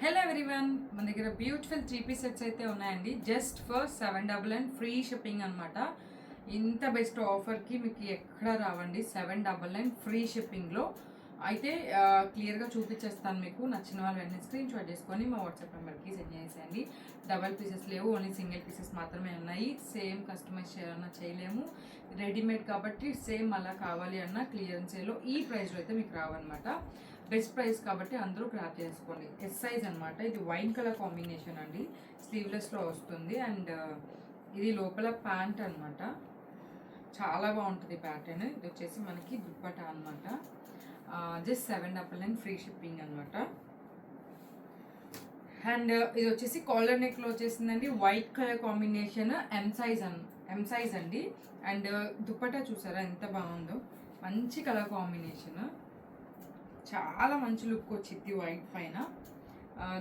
Hello everyone, మన దగ్గర beautiful 3 piece sets అయితే ఉన్నాయండి. జస్ట్ ఫర్ $799 ఫ్రీ షిప్పింగ్ అనమాట. ఇంత బెస్ట్ ఆఫర్కి మీకు ఎక్కడ రావండి. $799 ఫ్రీ షిప్పింగ్లో అయితే క్లియర్గా చూపించేస్తాను మీకు. నచ్చిన వాళ్ళు వెంటనే స్క్రీన్ షాట్ చేసుకొని మా వాట్సాప్ నెంబర్కి సెండ్ చేసేయండి. డబల్ పీసెస్ లేవు, ఓన్లీ సింగిల్ పీసెస్ మాత్రమే ఉన్నాయి. సేమ్ కస్టమైజ్ చేయాలన్నా చేయలేము, రెడీమేడ్ కాబట్టి సేమ్ అలా కావాలి అన్న క్లియరెన్స్లో ఈ ప్రైస్లో అయితే మీకు రావన్నమాట. బెస్ట్ ప్రైస్ కాబట్టి అందరూ గ్రాప్ చేసుకోండి. ఎస్ సైజ్ అనమాట. ఇది వైన్ కలర్ కాంబినేషన్ అండి, స్లీవ్లెస్లో వస్తుంది. అండ్ ఇది లోపల ప్యాంట్ అనమాట. చాలా బాగుంటుంది ప్యాటర్న్. ఇది వచ్చేసి మనకి దుప్పటా అనమాట. జస్ట్ $799 ఫ్రీ షిప్పింగ్ అనమాట. అండ్ ఇది వచ్చేసి కాలర్ నెక్లో వచ్చేసిందండి. వైట్ కలర్ కాంబినేషన్, ఎం సైజ్ అండి. అండ్ దుప్పటా చూసారా ఎంత బాగుందో, మంచి కలర్ కాంబినేషన్, చాలా మంచి లుక్ వచ్చింది వైట్ పైన.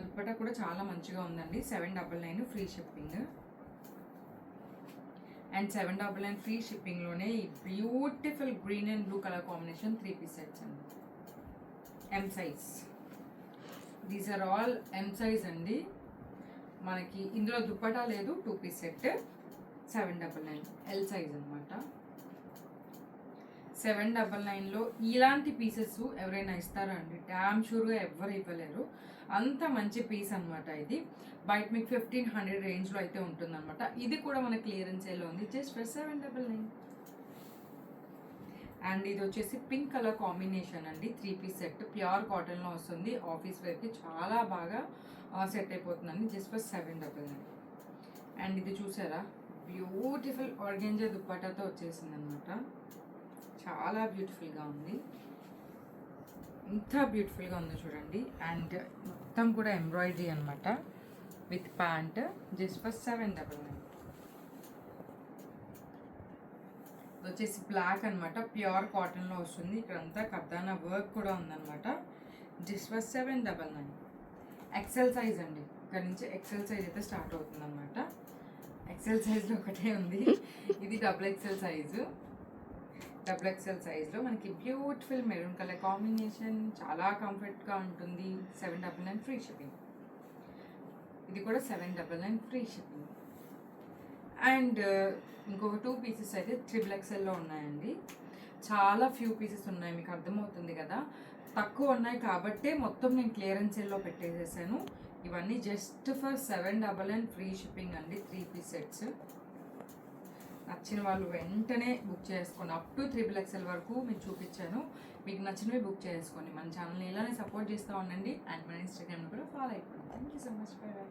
దుప్పటా కూడా చాలా మంచిగా ఉందండి. $799 ఫ్రీ షిప్పింగ్. అండ్ $799 ఫ్రీ షిప్పింగ్లోనే ఈ beautiful green and blue colour combination 3 piece sets అండి. M size, these are all M size అండి. మనకి ఇందులో దుప్పటా లేదు. 2 పీస్ సెట్ $799 ఎల్ సైజ్ అనమాట. $799లో ఇలాంటి పీసెస్ ఎవరైనా ఇస్తారా అండి? డ్యామ్ షూర్గా ఎవ్వరు ఇవ్వలేరు. అంత మంచి పీస్ అనమాట ఇది. బయట మీకు 1500 రేంజ్లో అయితే ఉంటుందన్నమాట. ఇది కూడా మన క్లియరెన్స్ సేల్లో ఉంది, జస్ట్ ఫర్ $799. అండ్ ఇది వచ్చేసి పింక్ కలర్ కాంబినేషన్ అండి. 3 పీస్ సెట్ ప్యూర్ కాటన్లో వస్తుంది. ఆఫీస్ వేర్కి చాలా బాగా సెట్ అయిపోతుందండి, జస్ట్ ఫర్ $799. అండ్ ఇది చూసారా, బ్యూటిఫుల్ ఆర్గెంజా దుప్పటాతో వచ్చేసింది అనమాట. చాలా బ్యూటిఫుల్గా ఉంది, ఎంత బ్యూటిఫుల్గా ఉందో చూడండి. అండ్ మొత్తం కూడా ఎంబ్రాయిడరీ అనమాట విత్ ప్యాంట్, జస్ట్ ఫర్ $799. వచ్చేసి బ్లాక్ అనమాట, ప్యూర్ కాటన్లో వస్తుంది. ఇక్కడంతా కర్దానా వర్క్ కూడా ఉందన్నమాట, జస్ట్ ఫర్ $799. ఎక్సెల్ సైజ్ అండి. ఇక్కడ నుంచి ఎక్సెల్ సైజ్ అయితే స్టార్ట్ అవుతుంది అనమాట. ఎక్సెల్ సైజ్లో ఒకటే ఉంది, ఇది XXL సైజు. XXL సైజ్లో మనకి బ్యూటిఫుల్ మెరూన్ కలర్ కాంబినేషన్, చాలా కంఫర్ట్గా ఉంటుంది. $799 ఫ్రీ షిప్పింగ్. ఇది కూడా $799 ఫ్రీ షిప్పింగ్. అండ్ ఇంకొక 2 పీసెస్ అయితే XXLలో ఉన్నాయండి. చాలా ఫ్యూ పీసెస్ ఉన్నాయి, మీకు అర్థమవుతుంది కదా. తక్కువ ఉన్నాయి కాబట్టే మొత్తం నేను క్లియరెన్స్ సేల్లో పెట్టేసేసాను. ఇవన్నీ జస్ట్ ఫర్ $799 ఫ్రీ షిప్పింగ్ అండి. 3 పీస్ సెట్స్. నచ్చిన వాళ్ళు వెంటనే బుక్ చేసుకోండి. అప్ టు XXL వరకు మీకు చూపించాను. మీకు నచ్చినవి బుక్ చేసుకోండి. మన ఛానల్ని ఇలానే సపోర్ట్ చేస్తూ ఉండండి. అండ్ మన ఇన్స్టాగ్రామ్లో కూడా ఫాలో అయిపోండి. Thank you so much. By by.